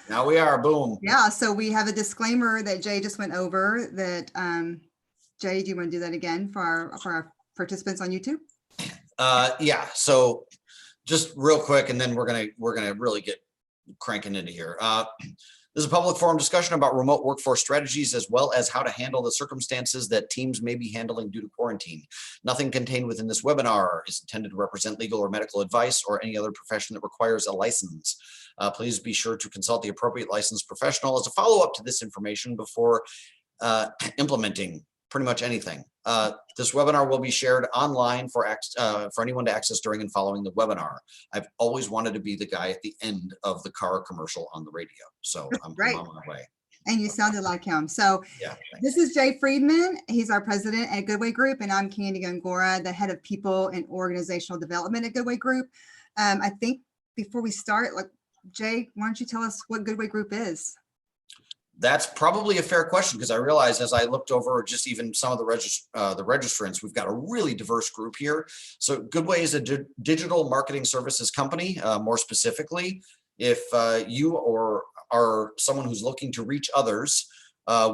now. Now we are, boom. Yeah, so we have a disclaimer that Jay just went over that, Jay, do you want to do that again for our participants on YouTube? Yeah, so just real quick, and then we're gonna really get cranking into here. This is a public forum discussion about remote workforce strategies, as well as how to handle the circumstances that teams may be handling due to quarantine. Nothing contained within this webinar is intended to represent legal or medical advice or any other profession that requires a license. Please be sure to consult the appropriate licensed professional as a follow-up to this information before implementing pretty much anything. This webinar will be shared online for anyone to access during and following the webinar. I've always wanted to be the guy at the end of the car commercial on the radio, so I'm on my way. And you sounded like him. So yeah, this is Jay Friedman. He's our president at Goodway Group, and I'm Kandi Gongora, the head of people and organizational development at Goodway Group. I think before we start, like, Jay, why don't you tell us what Goodway Group is? That's probably a fair question, because I realized as I looked over just even some of the registrants, we've got a really diverse group here. So Goodway is a digital marketing services company. More specifically, if you are someone who's looking to reach others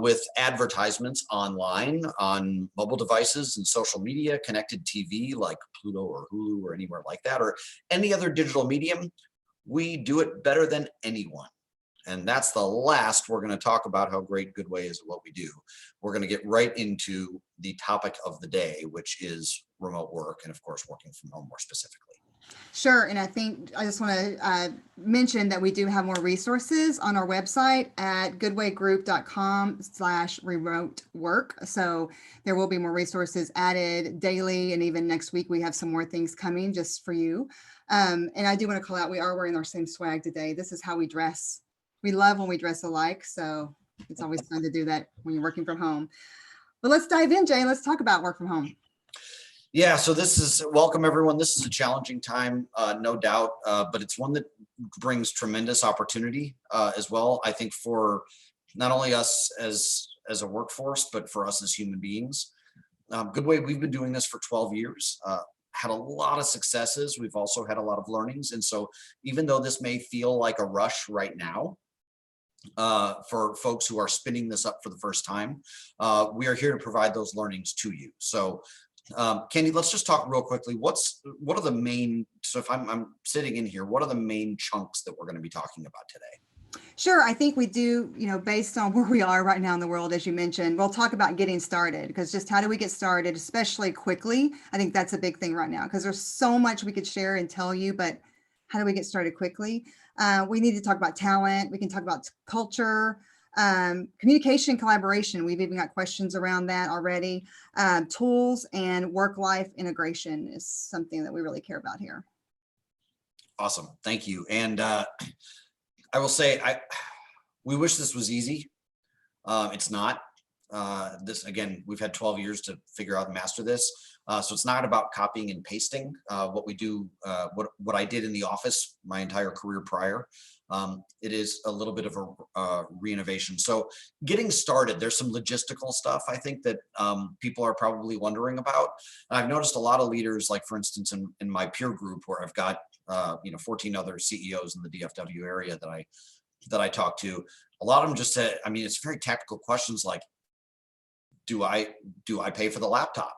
with advertisements online, on mobile devices and social media, connected TV like Pluto or Hulu or anywhere like that, or any other digital medium, we do it better than anyone. And that's the last we're going to talk about how great Goodway is at what we do. We're going to get right into the topic of the day, which is remote work and, of course, working from home more specifically. Sure. And I think I just want to mention that we do have more resources on our website at goodwaygroup.com/remote work. So there will be more resources added daily, and even next week we have some more things coming just for you. And I do want to call out, we are wearing our same swag today. This is how we dress. We love when we dress alike, so it's always fun to do that when you're working from home. But let's dive in, Jay. Let's talk about work from home. Yeah, so this is, welcome everyone. This is a challenging time, no doubt, but it's one that brings tremendous opportunity as well, I think, for not only us as a workforce, but for us as human beings. Goodway, we've been doing this for 12 years. Had a lot of successes. We've also had a lot of learnings. And so even though this may feel like a rush right now, for folks who are spinning this up for the first time, we are here to provide those learnings to you. So Kandi, let's just talk real quickly. What are the main, so if I'm sitting in here, what are the main chunks that we're going to be talking about today? Sure. I think we do, based on where we are right now in the world, as you mentioned, we'll talk about getting started, because just how do we get started, especially quickly? I think that's a big thing right now, because there's so much we could share and tell you, but how do we get started quickly? We need to talk about talent. We can talk about culture, communication, collaboration. We've even got questions around that already. Tools and work-life integration is something that we really care about here. Awesome. Thank you. And I will say, we wish this was easy. It's not. This, again, we've had 12 years to figure out and master this. So it's not about copying and pasting what we do, what I did in the office my entire career prior. It is a little bit of a re-innovation. So getting started, there's some logistical stuff I think that people are probably wondering about. And I've noticed a lot of leaders, like for instance, in my peer group where I've got 14 other CEOs in the DFW area that I talk to. A lot of them just say, I mean, it's very tactical questions like, do I pay for the laptop?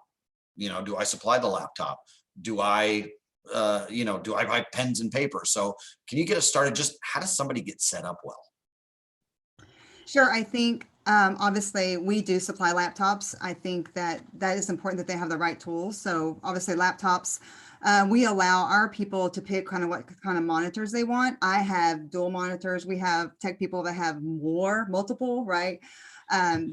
Do I supply the laptop? Do I buy pens and paper? So can you get us started? Just how does somebody get set up well? Sure. I think obviously we do supply laptops. I think that is important that they have the right tools. So obviously laptops, we allow our people to pick kind of what kind of monitors they want. I have dual monitors. We have tech people that have multiple, right?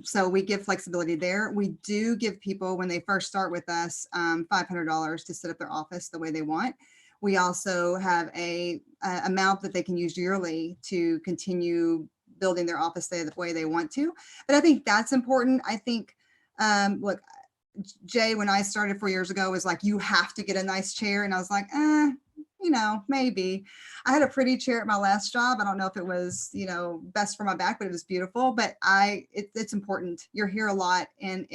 So we give flexibility there. We do give people, when they first start with us, $500 to set up their office the way they want. We also have a amount that they can use yearly to continue building their office the way they want to. But I think that's important. I think, look, Jay, when I started 4 years ago, was like, you have to get a nice chair. And I was like, maybe. I had a pretty chair at my last job. I don't know if it was, best for my back, but it was beautiful. But it's important. You're here a lot, and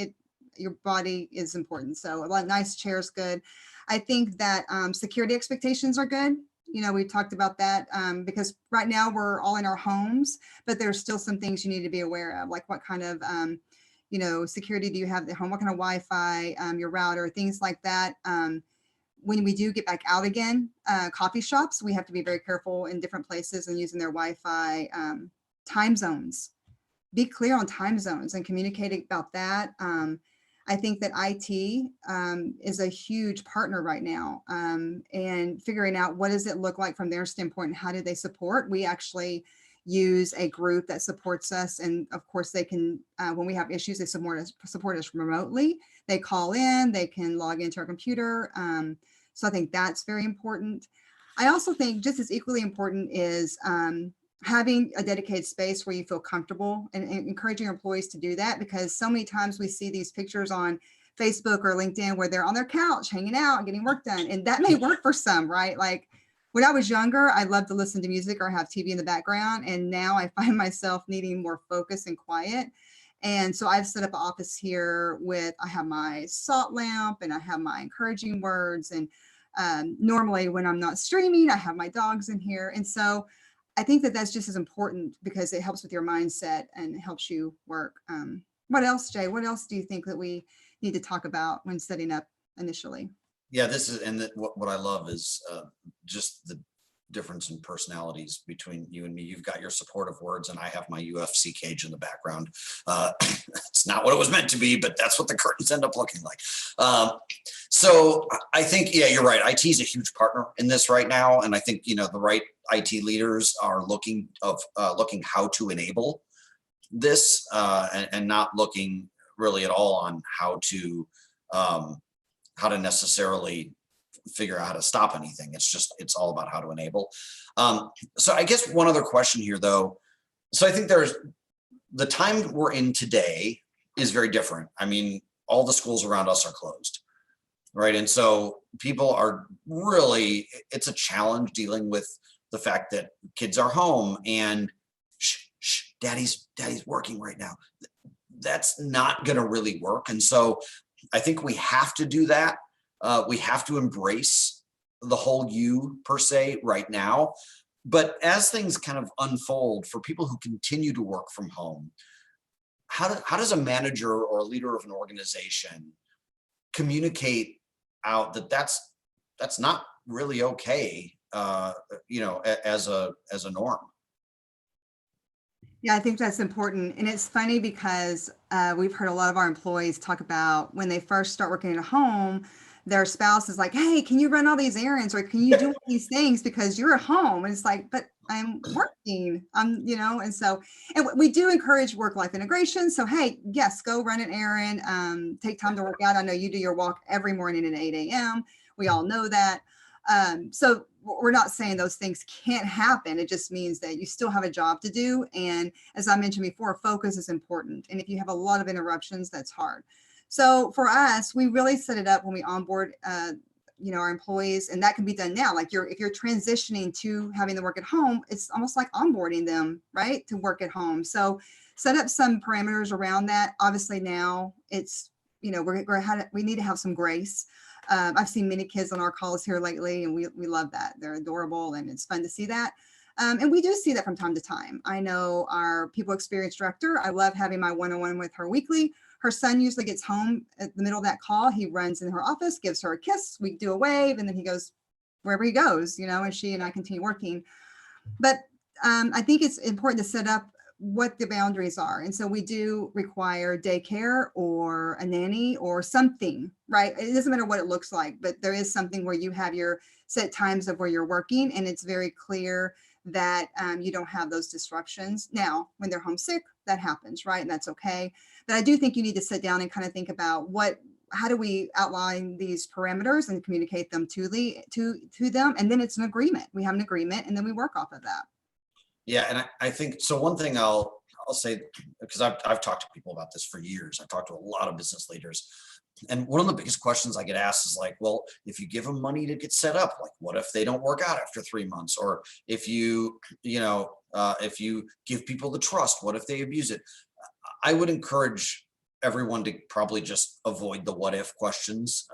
your body is important. So a nice chair is good. I think that security expectations are good. we talked about that because right now we're all in our homes, but there's still some things you need to be aware of, like what kind of, security do you have at home? What kind of Wi-Fi, your router, things like that. When we do get back out again, coffee shops, we have to be very careful in different places and using their Wi-Fi. Time zones, be clear on time zones and communicate about that. I think that IT is a huge partner right now, and figuring out what does it look like from their standpoint and how do they support. We actually use a group that supports us, and of course they can, when we have issues, they support us remotely. They call in, they can log into our computer. So I think that's very important. I also think just as equally important is having a dedicated space where you feel comfortable, and encouraging your employees to do that, because so many times we see these pictures on Facebook or LinkedIn where they're on their couch hanging out and getting work done. And that may work for some, right? Like when I was younger, I loved to listen to music or have TV in the background. And now I find myself needing more focus and quiet. And so I've set up an office here I have my salt lamp and I have my encouraging words. And normally when I'm not streaming, I have my dogs in here. And so I think that that's just as important because it helps with your mindset and it helps you work. What else, Jay? What else do you think that we need to talk about when setting up initially? Yeah, this is, and what I love is just the difference in personalities between you and me. You've got your supportive words, and I have my UFC cage in the background. It's not what it was meant to be, but that's what the curtains end up looking like. So I think, yeah, you're right. IT is a huge partner in this right now, and I think the right IT leaders are looking how to enable this, and not looking really at all on how to necessarily figure out how to stop anything. It's all about how to enable. So I guess one other question here though. So I think there's the time we're in today is very different. I mean, all the schools around us are closed, right? And so people are really, it's a challenge dealing with the fact that kids are home and daddy's working right now. That's not going to really work. And so I think we have to do that. We have to embrace the whole you per se right now. But as things kind of unfold for people who continue to work from home, how does a manager or a leader of an organization communicate out that that's not really okay, as a norm? Yeah, I think that's important. And it's funny because we've heard a lot of our employees talk about when they first start working at home, their spouse is like, hey, can you run all these errands or can you do all these things because you're at home? And it's like, but I'm working, and so, and we do encourage work-life integration. So, hey, yes, go run an errand, take time to work out. I know you do your walk every morning at 8 a.m. We all know that. So we're not saying those things can't happen. It just means that you still have a job to do. And as I mentioned before, focus is important. And if you have a lot of interruptions, that's hard. So for us, we really set it up when we onboard, our employees, and that can be done now. Like if you're transitioning to having to work at home, it's almost like onboarding them, right, to work at home. So set up some parameters around that. Obviously now it's, we need to have some grace. I've seen many kids on our calls here lately, and we love that. They're adorable, and it's fun to see that. And we do see that from time to time. I know our people experience director. I love having my one-on-one with her weekly. Her son usually gets home at the middle of that call. He runs in her office, gives her a kiss. We do a wave, and then he goes wherever he goes, and she and I continue working. But I think it's important to set up what the boundaries are. And so we do require daycare or a nanny or something, right? It doesn't matter what it looks like, but there is something where you have your set times of where you're working, and it's very clear that you don't have those disruptions. Now, when they're homesick, that happens, right? And that's okay. But I do think you need to sit down and kind of think about how do we outline these parameters and communicate them to them? And then it's an agreement. We have an agreement, and then we work off of that. Yeah, and I think so. One thing I'll say, because I've talked to people about this for years. I've talked to a lot of business leaders, and one of the biggest questions I get asked is like, well, if you give them money to get set up, like, what if they don't work out after 3 months? Or if if you give people the trust, what if they abuse it? I would encourage everyone to probably just avoid the what if questions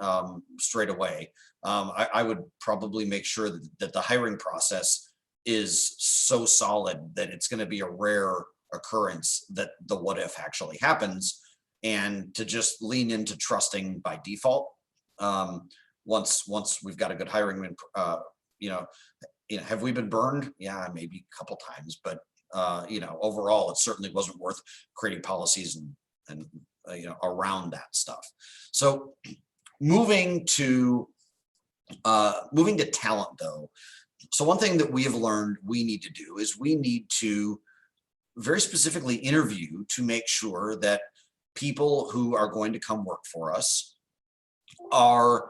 straight away. I would probably make sure that the hiring process is so solid that it's going to be a rare occurrence that the what if actually happens, and to just lean into trusting by default. Once we've got a good hiring, you know, have we been burned? Yeah, maybe a couple times, but overall, it certainly wasn't worth creating policies and around that stuff. So moving to talent though. So one thing that we have learned we need to do is we need to very specifically interview to make sure that people who are going to come work for us are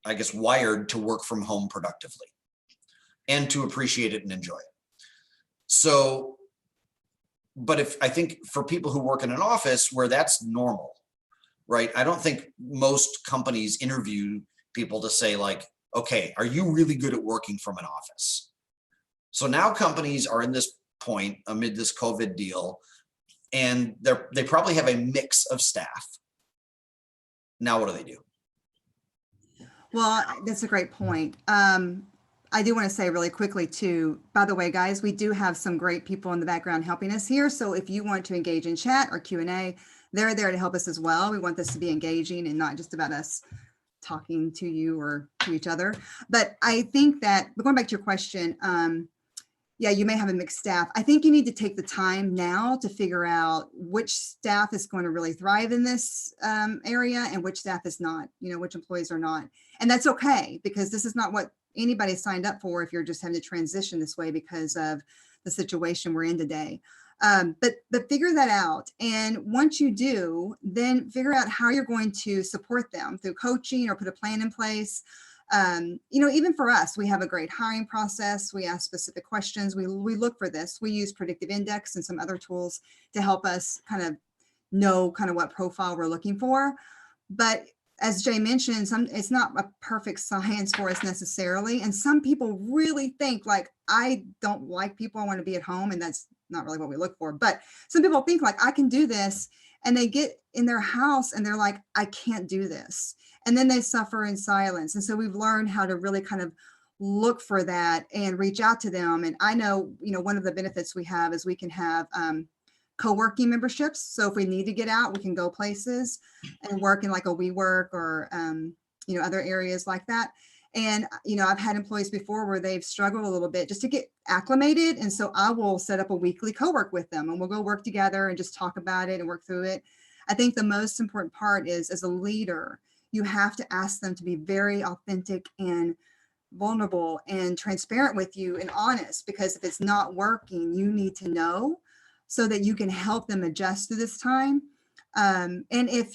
I guess wired to work from home productively and to appreciate it and enjoy it. So, but if I think for people who work in an office where that's normal, right? I don't think most companies interview people to say like, okay, are you really good at working from an office? So now companies are in this point amid this COVID deal, and they probably have a mix of staff. Now, what do? Well, that's a great point. I do want to say really quickly too, by the way, guys, we do have some great people in the background helping us here. So if you want to engage in chat or Q&A, they're there to help us as well. We want this to be engaging and not just about us talking to you or to each other. But I think that, going back to your question, yeah, you may have a mixed staff. I think you need to take the time now to figure out which staff is going to really thrive in this area and which staff is not, which employees are not. And that's okay, because this is not what anybody signed up for if you're just having to transition this way because of the situation we're in today. But figure that out. And once you do, then figure out how you're going to support them through coaching or put a plan in place. Even for us, we have a great hiring process. We ask specific questions. We look for this. We use predictive index and some other tools to help us kind of know what profile we're looking for. But as Jay mentioned, it's not a perfect science for us necessarily. And some people really think like, I don't like people, I want to be at home. And that's not really what we look for. But some people think like, I can do this. And they get in their house and they're like, I can't do this. And then they suffer in silence. And so we've learned how to really kind of look for that and reach out to them. And I know, one of the benefits we have is we can have co-working memberships. So if we need to get out, we can go places and work in like a WeWork or, other areas like that. And, I've had employees before where they've struggled a little bit just to get acclimated. And so I will set up a weekly co-work with them and we'll go work together and just talk about it and work through it. I think the most important part is, as a leader, you have to ask them to be very authentic and vulnerable and transparent with you and honest, because if it's not working, you need to know so that you can help them adjust through this time. And if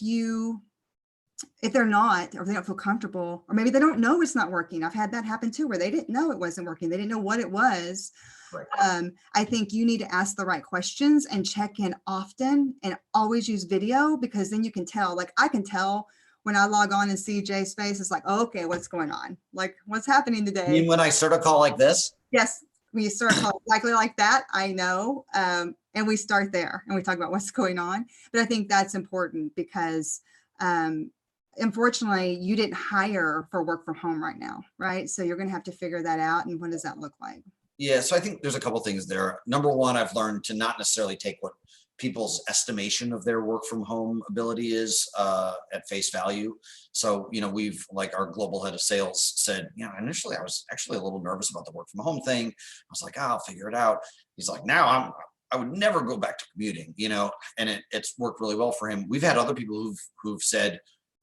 they're not, or if they don't feel comfortable, or maybe they don't know it's not working. I've had that happen too, where they didn't know it wasn't working. They didn't know what it was. Right. I think you need to ask the right questions and check in often and always use video, because then you can tell, like I can tell when I log on and see Jay's face, it's like, oh, okay, what's going on? Like, what's happening today? You mean when I start a call like this? Yes, when you start a call exactly like that, I know. And we start there and we talk about what's going on. But I think that's important because unfortunately, you didn't hire for work from home right now, right? So you're going to have to figure that out. And what does that look like? Yeah, so I think there's a couple of things there. Number one, I've learned to not necessarily take what people's estimation of their work from home ability is at face value. So, we've, like our global head of sales said, initially I was actually a little nervous about the work from home thing. I was like, I'll figure it out. He's like, now I would never go back to commuting, and it's worked really well for him. We've had other people who've said,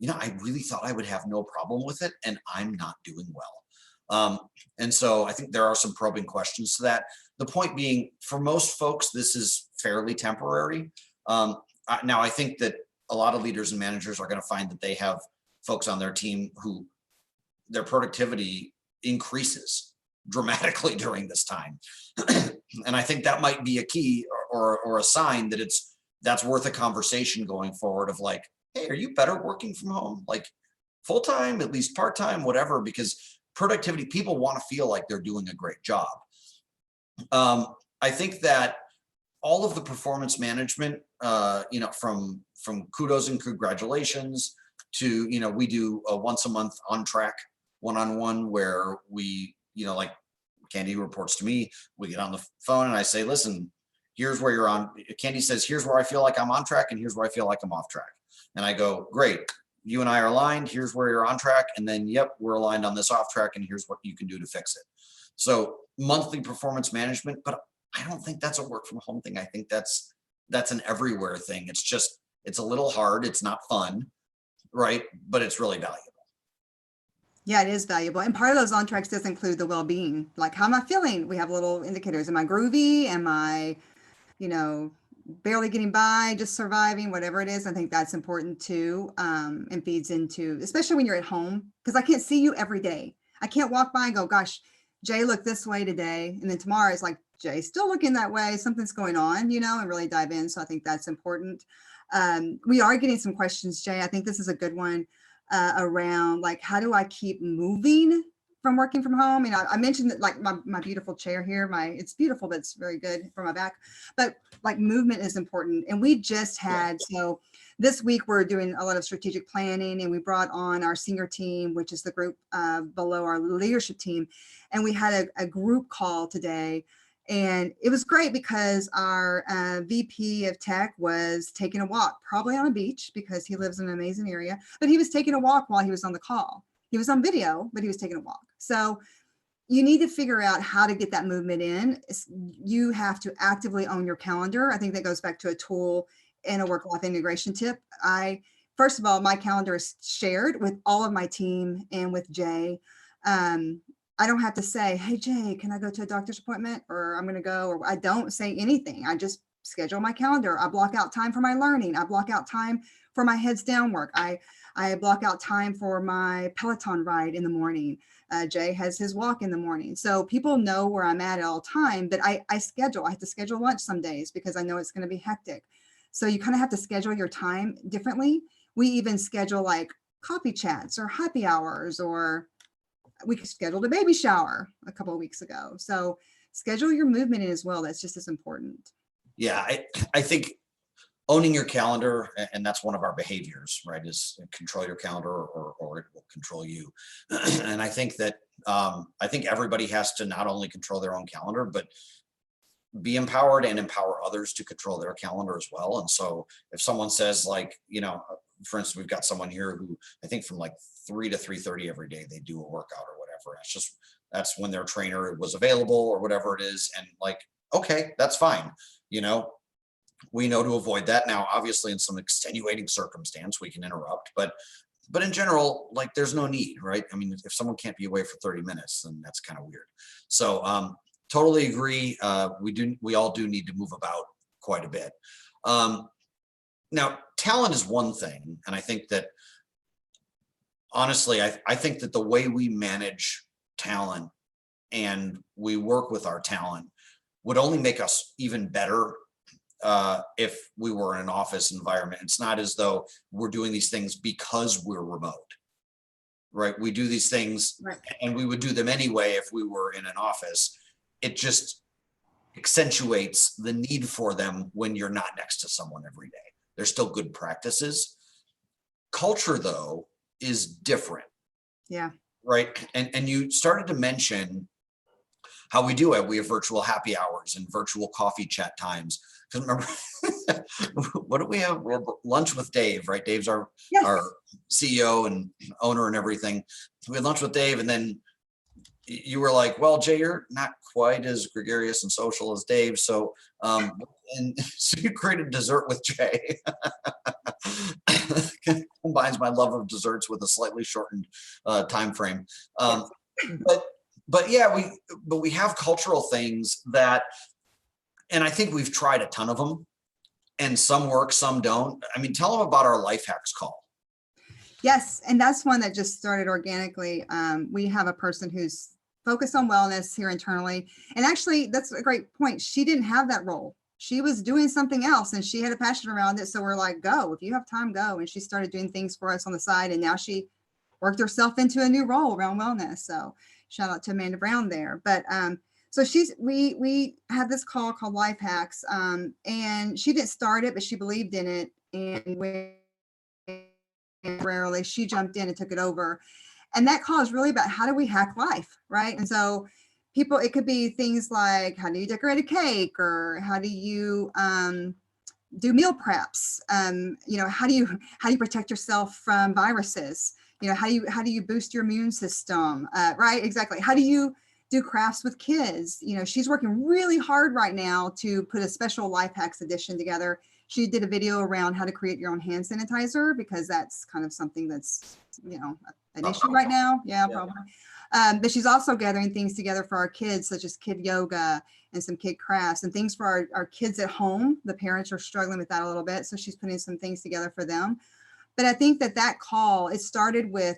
I really thought I would have no problem with it, and I'm not doing well. And so I think there are some probing questions to that. The point being, for most folks, this is fairly temporary. Now, I think that a lot of leaders and managers are going to find that they have folks on their team who their productivity increases dramatically during this time. And I think that might be a key or a sign that that's worth a conversation going forward of like, hey, are you better working from home? Like full-time, at least part-time, whatever, because productivity, people want to feel like they're doing a great job. I think that all of the performance management, from kudos and congratulations to, we do a once a month on track one-on-one where we, like Kandi reports to me, we get on the phone and I say, listen, here's where you're on. Kandi says, here's where I feel like I'm on track and here's where I feel like I'm off track. And I go, great, you and I are aligned. Here's where you're on track. And then, yep, we're aligned on this off track and here's what you can do to fix it. So monthly performance management, but I don't think that's a work from home thing. I think that's an everywhere thing. It's a little hard. It's not fun, right? But it's really valuable. Yeah, it is valuable. And part of those on tracks does include the well-being. Like, how am I feeling? We have little indicators. Am I groovy? Am I, barely getting by, just surviving, whatever it is? I think that's important too. And feeds into, especially when you're at home, because I can't see you every day. I can't walk by and go, gosh, Jay looked this way today. And then tomorrow it's like, Jay's still looking that way. Something's going on, and really dive in. So I think that's important. We are getting some questions, Jay. I think this is a good one. Around like, how do I keep moving from working from home? I mentioned that, like, my beautiful chair here, it's beautiful, but it's very good for my back. But like, movement is important. And we just had, so this week we're doing a lot of strategic planning, and we brought on our senior team, which is the group below our leadership team. And we had a group call today. And it was great because our VP of tech was taking a walk, probably on a beach because he lives in an amazing area, but he was taking a walk while he was on the call. He was on video, but he was taking a walk. So you need to figure out how to get that movement in. You have to actively own your calendar. I think that goes back to a tool and a work-life integration tip. First of all, my calendar is shared with all of my team and with Jay. I don't have to say, hey, Jay, can I go to a doctor's appointment? Or I'm going to go, or I don't say anything. I just schedule my calendar. I block out time for my learning. I block out time for my heads down work. I block out time for my Peloton ride in the morning. Jay has his walk in the morning. So people know where I'm at all time, but I schedule. I have to schedule lunch some days because I know it's going to be hectic. So you kind of have to schedule your time differently. We even schedule like coffee chats or happy hours, or we scheduled a baby shower a couple of weeks ago. So schedule your movement in as well. That's just as important. Yeah, I think owning your calendar, and that's one of our behaviors, right, is control your calendar or it will control you. And I think that I think everybody has to not only control their own calendar, but be empowered and empower others to control their calendar as well. And so if someone says, like, for instance, we've got someone here who I think from like 3 to 3:30 every day, they do a workout or whatever. That's when their trainer was available or whatever it is. And like, okay, that's fine. We know to avoid that. Now, obviously in some extenuating circumstance, we can interrupt, but in general, like, there's no need, right? I mean, if someone can't be away for 30 minutes, then that's kind of weird. So, totally agree. We all do need to move about quite a bit. Now, talent is one thing. And I think that, honestly, I think that the way we manage talent and we work with our talent would only make us even better if we were in an office environment. It's not as though we're doing these things because we're remote, right? We do these things, right, and we would do them anyway if we were in an office. It just accentuates the need for them when you're not next to someone every day. They're still good practices. Culture, though, is different. Yeah. Right. And you started to mention how we do it. We have virtual happy hours and virtual coffee chat times. Because remember, what do we have? We have lunch with Dave, right? Dave's our CEO and owner and everything. We had lunch with Dave, and then you were like, well, Jay, you're not quite as gregarious and social as Dave. So, and so you created dessert with Jay. Combines my love of desserts with a slightly shortened time frame. But yeah, we have cultural things that, and I think we've tried a ton of them, and some work, some don't. I mean, tell them about our life hacks call. Yes, and that's one that just started organically. We have a person who's focused on wellness here internally. And actually, that's a great point. She didn't have that role. She was doing something else and she had a passion around it. So we're like, go, if you have time, go. And she started doing things for us on the side. And now she worked herself into a new role around wellness. So shout out to Amanda Brown there. But So we have this call called Life Hacks, and she didn't start it, but she believed in it, and rarely she jumped in and took it over. And that call is really about how do we hack life, right? And so people, it could be things like how do you decorate a cake, or how do you do meal preps? How do you protect yourself from viruses? How do you boost your immune system? Right, exactly. How do you do crafts with kids? She's working really hard right now to put a special Life Hacks edition together. She did a video around how to create your own hand sanitizer, because that's kind of something that's, an issue right now. Yeah, probably. But she's also gathering things together for our kids, such as kid yoga and some kid crafts and things for our kids at home. The parents are struggling with that a little bit. So she's putting some things together for them. But I think that call, it started with,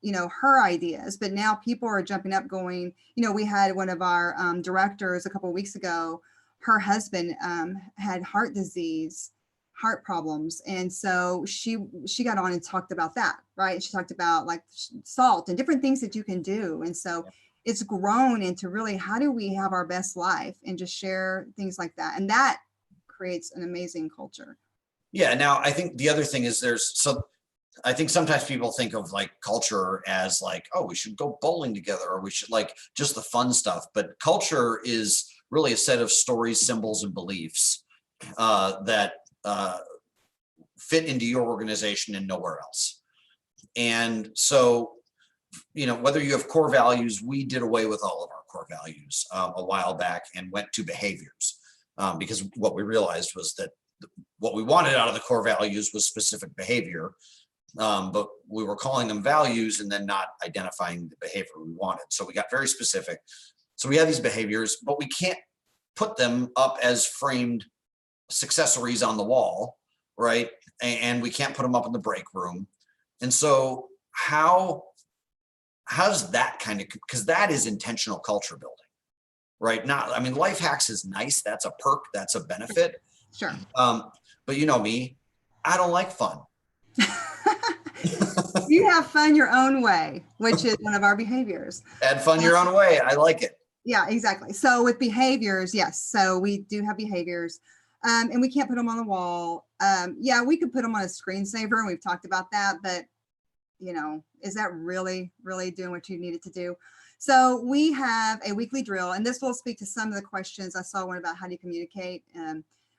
her ideas, but now people are jumping up going, we had one of our directors a couple of weeks ago, her husband had heart disease, heart problems. And so she got on and talked about that, right? She talked about like salt and different things that you can do. And so it's grown into really, how do we have our best life, and just share things like that. And that creates an amazing culture. Yeah. Now, I think the other thing is I think sometimes people think of like culture as like, oh, we should go bowling together, or we should like just the fun stuff. But culture is really a set of stories, symbols, and beliefs that fit into your organization and nowhere else. And so, whether you have core values, we did away with all of our core values a while back and went to behaviors, because what we realized was that what we wanted out of the core values was specific behavior, but we were calling them values and then not identifying the behavior we wanted. So we got very specific. So we have these behaviors, but we can't put them up as framed accessories on the wall, right? And we can't put them up in the break room. And so how's that kind of, because that is intentional culture building, right? Life hacks is nice. That's a perk. That's a benefit. Sure. But you know me, I don't like fun. You have fun your own way, which is one of our behaviors. Add fun your own way. I like it. Yeah, exactly. So with behaviors, yes. So we do have behaviors, and we can't put them on the wall. Yeah, we could put them on a screensaver, and we've talked about that, but is that really, really doing what you need it to do? So we have a weekly drill, and this will speak to some of the questions. I saw one about how do you communicate.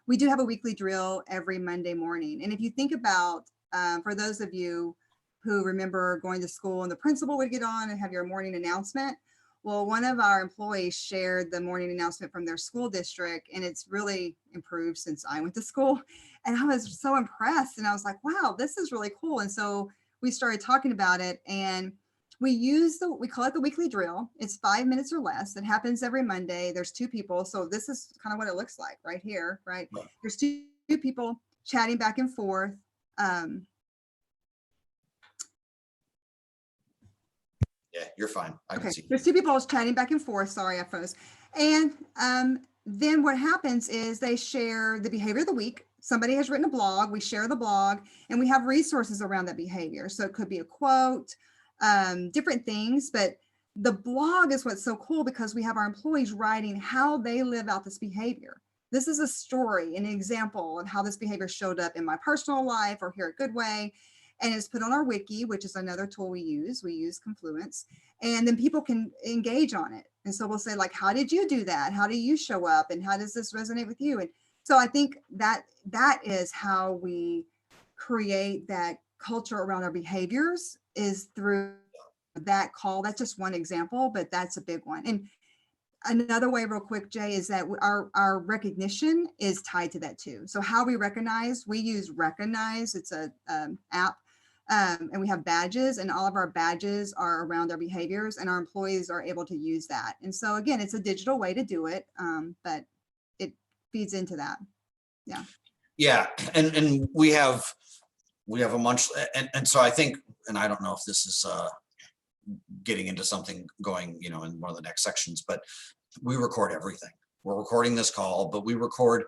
We do have a weekly drill every Monday morning. And if you think about, for those of you who remember going to school and the principal would get on and have your morning announcement, well, one of our employees shared the morning announcement from their school district, and it's really improved since I went to school. And I was so impressed, and I was like, wow, this is really cool. And so we started talking about it, and we call it the weekly drill. It's 5 minutes or less. It happens every Monday. There's two people. So this is kind of what it looks like right here, right? There's two people chatting back and forth. Yeah, you're fine. I can see. There's two people chatting back and forth. Sorry, I froze. And then what happens is they share the behavior of the week. Somebody has written a blog. We share the blog, and we have resources around that behavior. So it could be a quote, different things. But the blog is what's so cool, because we have our employees writing how they live out this behavior. This is a story, an example of how this behavior showed up in my personal life or here at Goodway. And it's put on our wiki, which is another tool we use. We use Confluence, and then people can engage on it. And so we'll say, like, how did you do that? How do you show up? And how does this resonate with you? And so I think that is how we create that culture around our behaviors, is through that call. That's just one example, but that's a big one. And another way, real quick, Jay, is that our recognition is tied to that too. So how we recognize, we use Recognize. It's a app. And we have badges, and all of our badges are around our behaviors, and our employees are able to use that. And so again, it's a digital way to do it, but it feeds into that. Yeah. Yeah. And we have a munch. And so I think, and I don't know if this is getting into something going, in one of the next sections, but we record everything. We're recording this call, but we record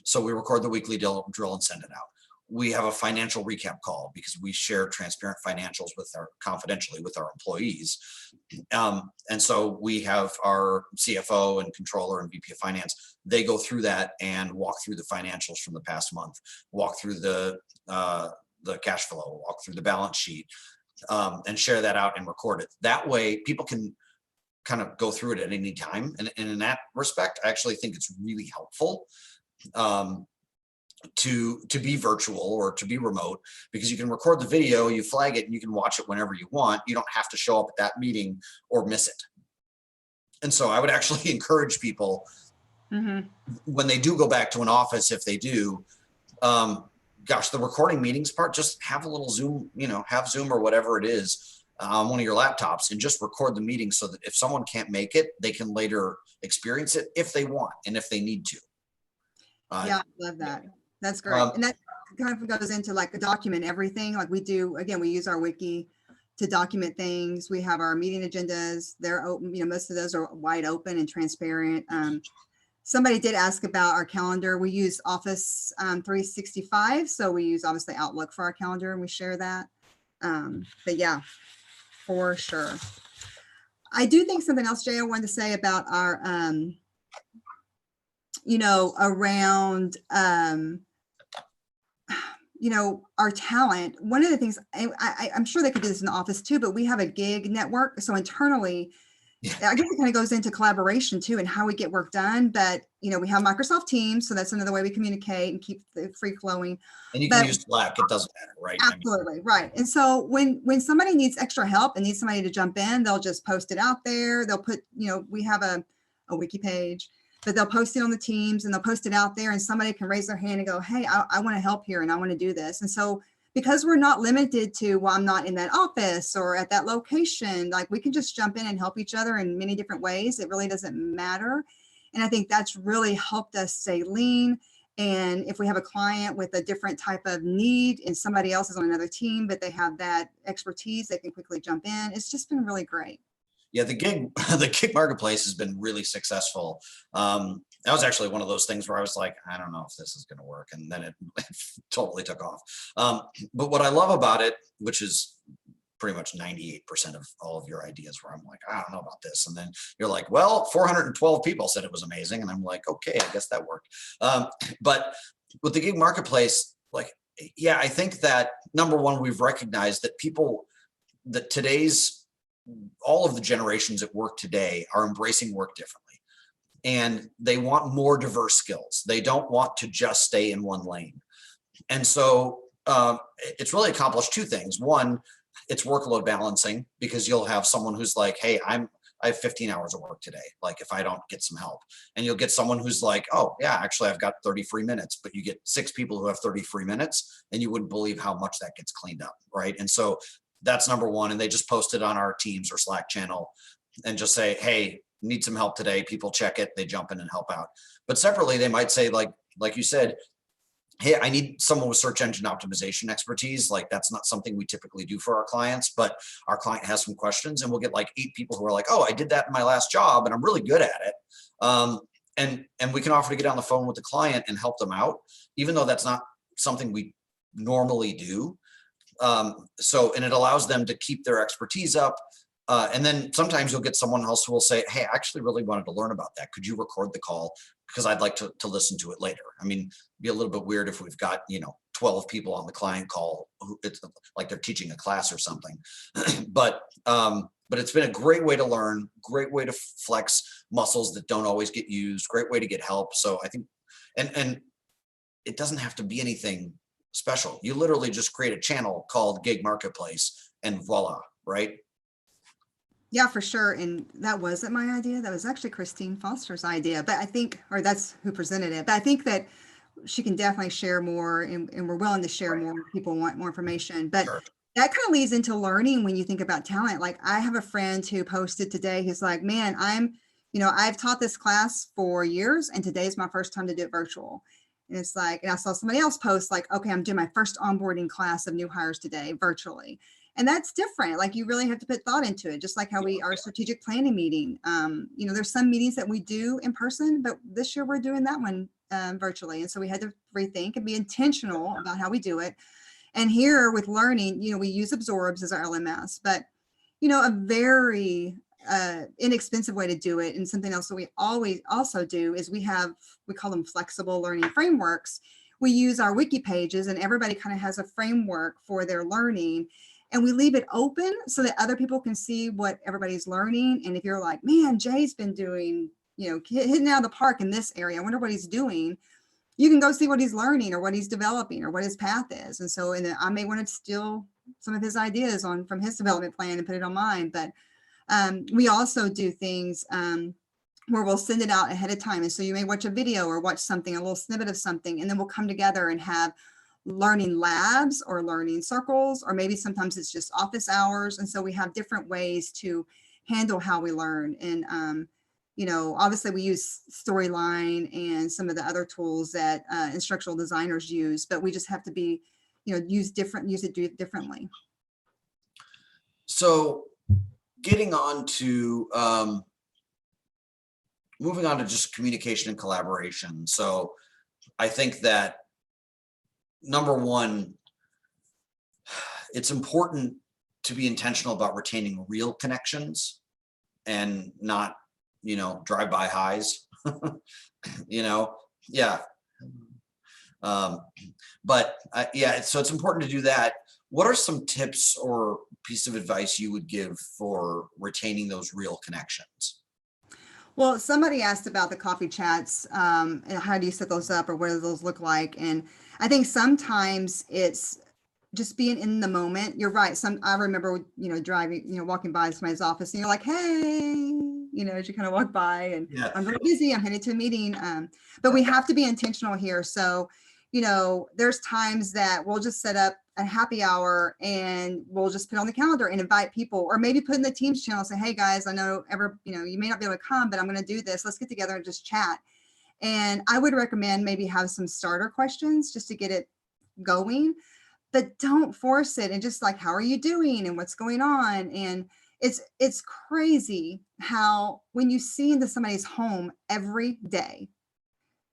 the weekly drill and send it out. we have a financial recap call because we share transparent financials confidentially with our employees. And so we have our CFO and controller and VP of finance. They go through that and walk through the financials from the past month, walk through the cash flow, walk through the balance sheet, and share that out and record it. That way people can kind of go through it at any time. And in that respect, I actually think it's really helpful to be virtual or to be remote, because you can record the video, you flag it, and you can watch it whenever you want. You don't have to show up at that meeting or miss it. And so I would actually encourage people, when they do go back to an office, if they do, gosh, the recording meetings part, just have a little Zoom, have Zoom or whatever it is on one of your laptops, and just record the meeting so that if someone can't make it, they can later experience it if they want and if they need to. Yeah, I love that. That's great. And that kind of goes into like a document everything. Like we do, again, we use our wiki to document things. We have our meeting agendas. They're open, most of those are wide open and transparent. Somebody did ask about our calendar. We use Office 365. So we use obviously Outlook for our calendar, and we share that. But yeah, for sure. I do think something else, Jay, I wanted to say about our, around, our talent. One of the things, I'm sure they could do this in the office too, but we have a gig network. So internally, I guess it kind of goes into collaboration too and how we get work done. But, we have Microsoft Teams. So that's another way we communicate and keep the free flowing. And you can use Slack. It doesn't matter, right? Absolutely. Right. And so when somebody needs extra help and needs somebody to jump in, they'll just post it out there. They'll put, we have a wiki page, but they'll post it on the Teams and they'll post it out there, and somebody can raise their hand and go, hey, I want to help here and I want to do this. And so because we're not limited to, well, I'm not in that office or at that location, like we can just jump in and help each other in many different ways. It really doesn't matter. And I think that's really helped us stay lean. And if we have a client with a different type of need and somebody else is on another team, but they have that expertise, they can quickly jump in. It's just been really great. Yeah, the gig marketplace has been really successful. That was actually one of those things where I was like, I don't know if this is going to work. And then it totally took off. But what I love about it, which is pretty much 98% of all of your ideas, where I'm like, I don't know about this. And then you're like, well, 412 people said it was amazing. And I'm like, okay, I guess that worked. But with the gig marketplace, I think that number one, we've recognized that all of the generations at work today are embracing work differently. And they want more diverse skills. They don't want to just stay in one lane. And so it's really accomplished two things. One, it's workload balancing, because you'll have someone who's like, hey, I have 15 hours of work today, like if I don't get some help. And you'll get someone who's like, oh yeah, actually I've got 30 free minutes, but you get 6 people who have 30 free minutes, and you wouldn't believe how much that gets cleaned up, right? And so that's number one. And they just post it on our Teams or Slack channel and just say, hey, need some help today. People check it, they jump in and help out. But separately, they might say, like you said, hey, I need someone with search engine optimization expertise. Like that's not something we typically do for our clients, but our client has some questions, and we'll get like 8 people who are like, oh, I did that in my last job and I'm really good at it. And we can offer to get on the phone with the client and help them out, even though that's not something we normally do. And it allows them to keep their expertise up. And then sometimes you'll get someone else who will say, hey, I actually really wanted to learn about that. Could you record the call? Because I'd like to listen to it later. I mean, it'd be a little bit weird if we've got, 12 people on the client call. It's like they're teaching a class or something. But it's been a great way to learn, great way to flex muscles that don't always get used, great way to get help. So I think, and it doesn't have to be anything special. You literally just create a channel called Gig Marketplace and voila, right? Yeah, for sure. And that wasn't my idea. That was actually Christine Foster's idea, but I think, or that's who presented it, but I think that she can definitely share more, and we're willing to share more if people want more information. But Sure. that kind of leads into learning when you think about talent. Like I have a friend who posted today, who's like, man, I've taught this class for years and today is my first time to do it virtual. And it's like, and I saw somebody else post like, okay, I'm doing my first onboarding class of new hires today virtually. And that's different. Like you really have to put thought into it, just like how our strategic planning meeting. There's some meetings that we do in person, but this year we're doing that one virtually. And so we had to rethink and be intentional about how we do it. And here with learning, we use Absorbs as our LMS, but, a very inexpensive way to do it. And something else that we always also do is we call them flexible learning frameworks. We use our wiki pages and everybody kind of has a framework for their learning. And we leave it open so that other people can see what everybody's learning. And if you're like, man, Jay's been doing, hitting out of the park in this area, I wonder what he's doing. You can go see what he's learning or what he's developing or what his path is. And so I may want to steal some of his ideas from his development plan and put it on mine. But we also do things where we'll send it out ahead of time. And so you may watch a video or watch something, a little snippet of something, and then we'll come together and have learning labs or learning circles, or maybe sometimes it's just office hours. And so we have different ways to handle how we learn. And, obviously we use Storyline and some of the other tools that instructional designers use, but we just have to be, use it differently. So getting on to, moving on to just communication and collaboration. So I think that number one, it's important to be intentional about retaining real connections and not, drive-by highs, yeah. But yeah, so it's important to do that. What are some tips or piece of advice you would give for retaining those real connections? Well, somebody asked about the coffee chats and how do you set those up or what do those look like? And I think sometimes it's just being in the moment. You're right. I remember, driving, walking by somebody's office and you're like, hey, as you kind of walk by and Yeah. I'm very busy, I'm headed to a meeting. But we have to be intentional here. So, there's times that we'll just set up a happy hour and we'll just put on the calendar and invite people, or maybe put in the Teams channel, say, hey guys, I know you may not be able to come, but I'm going to do this. Let's get together and just chat. And I would recommend maybe have some starter questions just to get it going, but don't force it. And just like, how are you doing and what's going on? And it's crazy how when you see into somebody's home every day,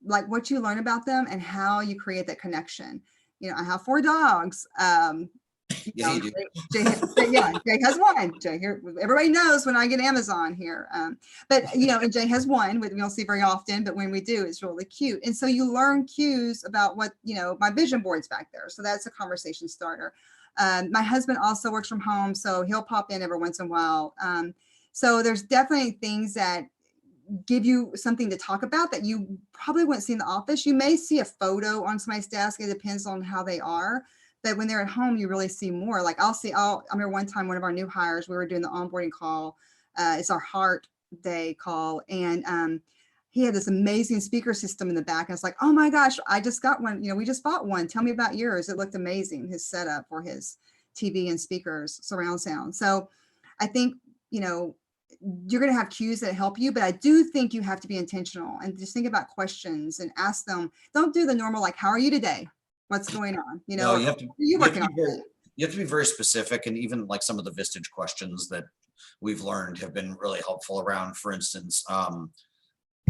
like what you learn about them and how you create that connection. I have 4 dogs. Yeah, you do. Jay has one. Jay here, everybody knows when I get Amazon here. But and Jay has one, we don't see very often, but when we do, it's really cute. And so you learn cues about what, my vision board's back there. So that's a conversation starter. My husband also works from home, so he'll pop in every once in a while. So there's definitely things that give you something to talk about that you probably wouldn't see in the office. You may see a photo on somebody's desk. It depends on how they are. But when they're at home, you really see more. Like I remember one time, one of our new hires, we were doing the onboarding call. It's our Heart Day call. And he had this amazing speaker system in the back. And it's like, oh my gosh, I just got one. We just bought one. Tell me about yours. It looked amazing. His setup for his TV and speakers, surround sound. So I think, you're going to have cues that help you, but I do think you have to be intentional and just think about questions and ask them. Don't do the normal, like, how are you today? What's going on? No, you have to, you have to be very specific. And even like some of the Vistage questions that we've learned have been really helpful around, for instance,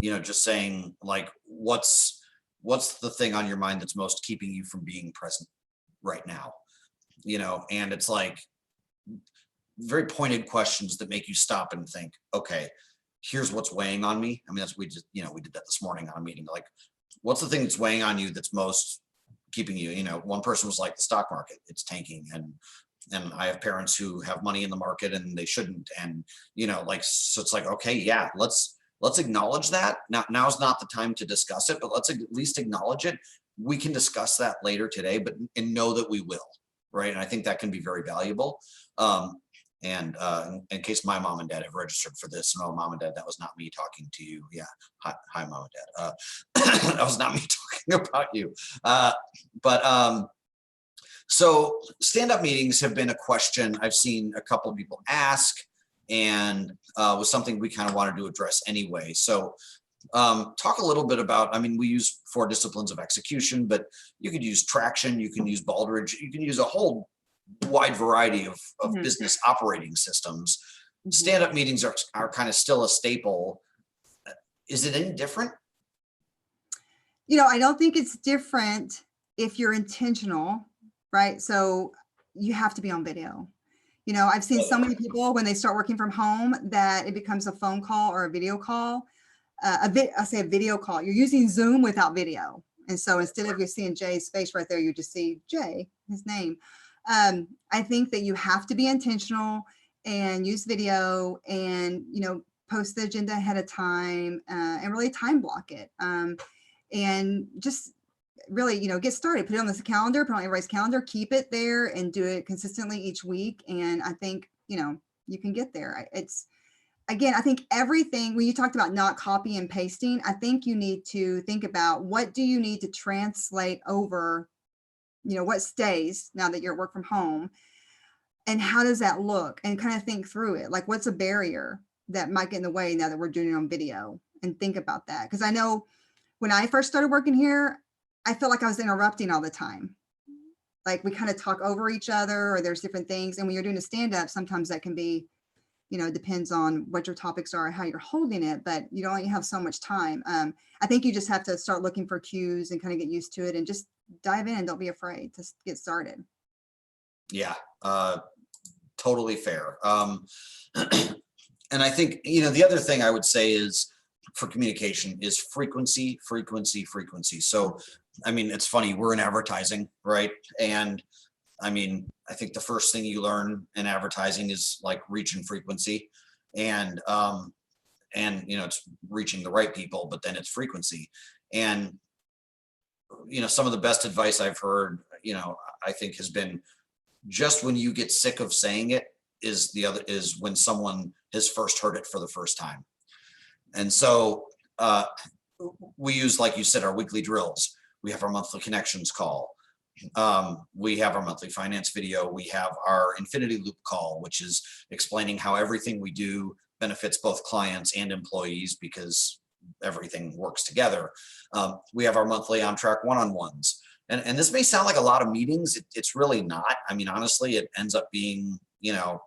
just saying like, what's the thing on your mind that's most keeping you from being present right now? And it's like very pointed questions that make you stop and think, okay, here's what's weighing on me. I mean, we did that this morning on a meeting. Like, what's the thing that's weighing on you that's most keeping you, one person was like, the stock market, it's tanking. And I have parents who have money in the market and they shouldn't. And, so it's like, okay, yeah, let's acknowledge that. Now's not the time to discuss it, but let's at least acknowledge it. We can discuss that later today, and know that we will. Right. And I think that can be very valuable. And in case my mom and dad have registered for this, no, mom and dad, that was not me talking to you. Yeah. Hi, mom and dad. That was not me talking about you. So stand-up meetings have been a question I've seen a couple of people ask, and was something we kind of wanted to address anyway. So talk a little bit about, we use 4 disciplines of execution, but you could use traction, you can use Baldrige, you can use a whole wide variety of business operating systems. Stand-up meetings are kind of still a staple. Is it any different? I don't think it's different if you're intentional, right? So you have to be on video. I've seen so many people when they start working from home that it becomes a phone call or a video call. I say a video call. You're using Zoom without video. And so instead of you seeing Jay's face right there, you just see Jay, his name. I think that you have to be intentional and use video and, post the agenda ahead of time and really time block it. And just really, get started, put it on the calendar, put it on everybody's calendar, keep it there and do it consistently each week. And I think, you can get there. Again, I think everything, when you talked about not copy and pasting, I think you need to think about what do you need to translate over, what stays now that you're at work from home, and how does that look, and kind of think through it. Like, what's a barrier that might get in the way now that we're doing it on video, and think about that. Because I know when I first started working here, I felt like I was interrupting all the time. Like, we kind of talk over each other, or there's different things. And when you're doing a stand-up, sometimes that can be, it depends on what your topics are and how you're holding it, but you only have so much time. I think you just have to start looking for cues and kind of get used to it and just dive in. Don't be afraid to get started. Yeah, totally fair. And I think, the other thing I would say is for communication is frequency, frequency, frequency. So, it's funny, we're in advertising, right? And I think the first thing you learn in advertising is like reach and frequency, and it's reaching the right people, but then it's frequency. And some of the best advice I've heard, I think has been just when you get sick of saying it is when someone has first heard it for the first time. And so we use, like you said, our weekly drills. We have our monthly connections call. We have our monthly finance video. We have our infinity loop call, which is explaining how everything we do benefits both clients and employees because everything works together. We have our monthly on track one-on-ones. And this may sound like a lot of meetings. It's really not. Honestly, it ends up being, I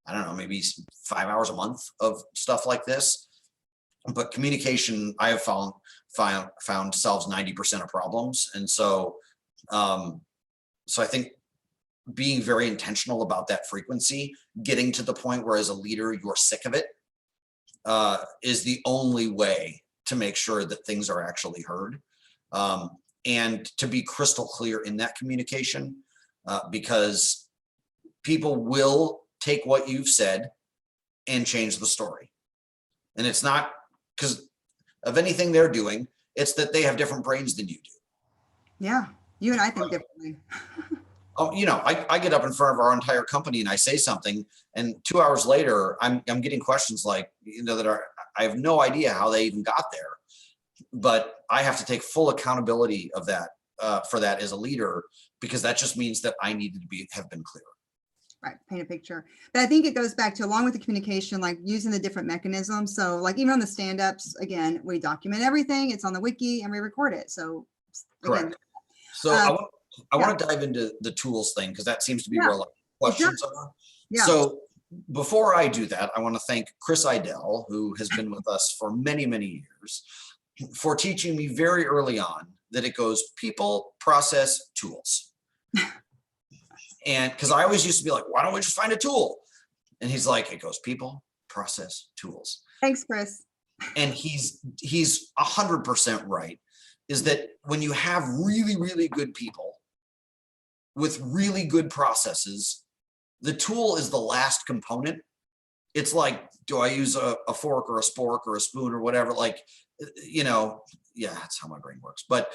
don't know, maybe 5 hours a month of stuff like this. But communication, I have found solves 90% of problems. And so I think being very intentional about that frequency, getting to the point where as a leader, you're sick of it, is the only way to make sure that things are actually heard. And to be crystal clear in that communication, because people will take what you've said and change the story. And it's not because of anything they're doing, it's that they have different brains than you do. Yeah. You and I think differently. Oh, I get up in front of our entire company and I say something, and 2 hours later, I'm getting questions like, I have no idea how they even got there, but I have to take full accountability of that for that as a leader, because that just means that I needed to have been clear. Right, paint a picture. But I think it goes back to, along with the communication, like using the different mechanisms. So like even on the stand-ups, again, we document everything. It's on the wiki and we record it. So again, correct. So I want to dive into the tools thing, because that seems to be where a lot of questions are. Yeah. So before I do that, I want to thank Chris Idell, who has been with us for many, many years, for teaching me very early on that it goes people, process, tools. And because I always used to be like, why don't we just find a tool? And he's like, it goes people, process, tools. Thanks, Chris. And he's 100% right, is that when you have really, really good people with really good processes, the tool is the last component. It's like, do I use a fork or a spork or a spoon or whatever? Like, yeah, that's how my brain works. But,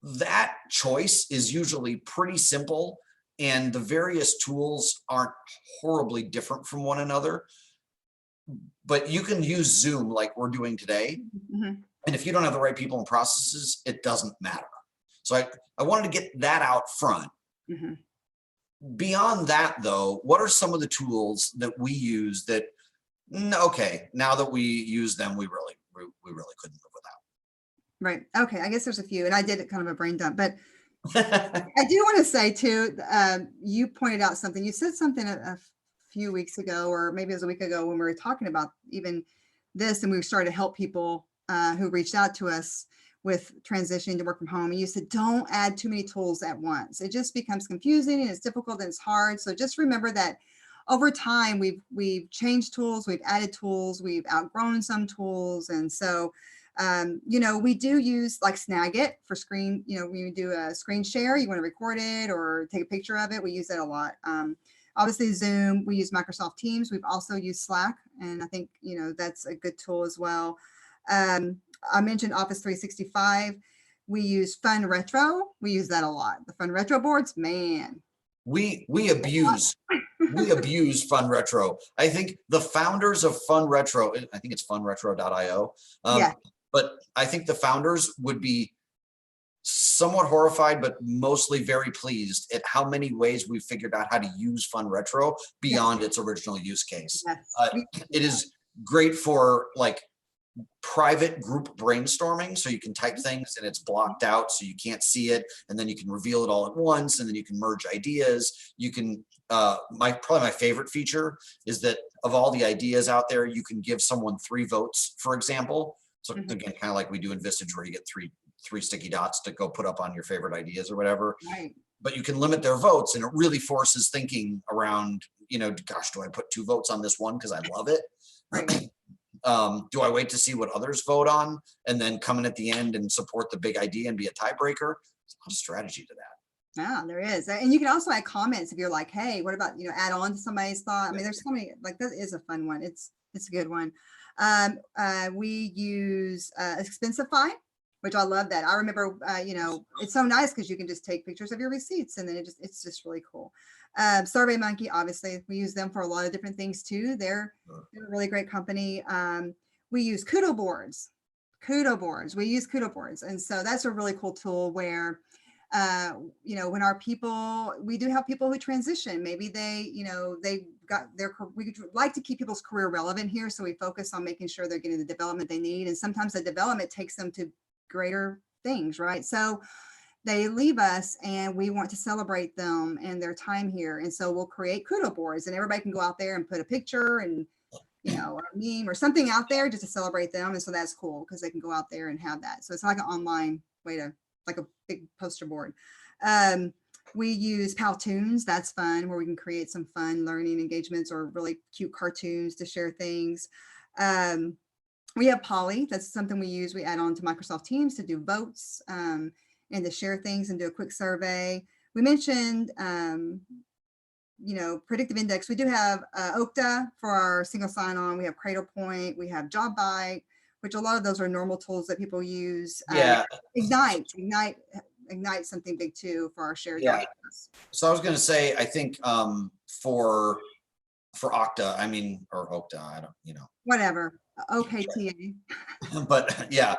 that choice is usually pretty simple, and the various tools aren't horribly different from one another. But you can use Zoom like we're doing today. Mm-hmm. And if you don't have the right people and processes, it doesn't matter. So I wanted to get that out front. Mm-hmm. Beyond that, though, what are some of the tools that we use that, okay, now that we use them, we really couldn't live without? Right. Okay. I guess there's a few, and I did it kind of a brain dump, but I do want to say too, you pointed out something. You said something a few weeks ago, or maybe it was a week ago, when we were talking about even this, and we started to help people who reached out to us with transitioning to work from home. And you said, don't add too many tools at once. It just becomes confusing and it's difficult and it's hard. So just remember that over time, we've changed tools, we've added tools, we've outgrown some tools. And so, you know, we do use like Snagit for screen, you know, when you do a screen share, you want to record it or take a picture of it. We use that a lot. Obviously Zoom, we use Microsoft Teams. We've also used Slack. And I think, you know, that's a good tool as well. I mentioned Office 365. We use Fun Retro. We use that a lot. The Fun Retro boards, man. We abuse Fun Retro. I think the founders of Fun Retro, I think it's funretro.io. Yeah. But I think the founders would be somewhat horrified, but mostly very pleased at how many ways we've figured out how to use Fun Retro beyond its original use case. Yes. It is great for like private group brainstorming, so you can type things and it's blocked out so you can't see it, and then you can reveal it all at once, and then you can merge ideas. You can probably my favorite feature is that of all the ideas out there, you can give someone 3 votes, for example. So again, kind of like we do in Vistage, where you get three sticky dots to go put up on your favorite ideas or whatever. Right. But you can limit their votes, and it really forces thinking around, you know, gosh, do I put 2 votes on this one because I love it? Right. Do I wait to see what others vote on and then come in at the end and support the big idea and be a tiebreaker? There's a lot of strategy to that. Yeah, there is. And you can also add comments if you're like, hey, what about, you know, add on to somebody's thought. I mean, there's so many, like, that is a fun one. It's a good one. We use Expensify, which I love that. I remember, you know, it's so nice because you can just take pictures of your receipts and then it's just really cool. SurveyMonkey, obviously, we use them for a lot of different things too. They're a really great company. We use Kudo boards. We use Kudo boards. And so that's a really cool tool where, you know, when our people, we do have people who transition, maybe they, you know, they got we like to keep people's career relevant here. So we focus on making sure they're getting the development they need. And sometimes the development takes them to greater things, right? So they leave us and we want to celebrate them and their time here. And so we'll create Kudo boards and everybody can go out there and put a picture and, you know, a meme or something out there just to celebrate them. And so that's cool because they can go out there and have that. So it's like an online way to, like a big poster board. We use Powtoons. That's fun, where we can create some fun learning engagements or really cute cartoons to share things. We have Polly. That's something we use. We add on to Microsoft Teams to do votes and to share things and do a quick survey. We mentioned, you know, predictive index. We do have Okta for our single sign-on. We have Cradlepoint. We have JobBite, which a lot of those are normal tools that people use. Yeah. Ignite something big too for our shared documents. So I was going to say, I think for Okta, I mean, or Okta, I don't, you know, whatever. OKTA. But yeah,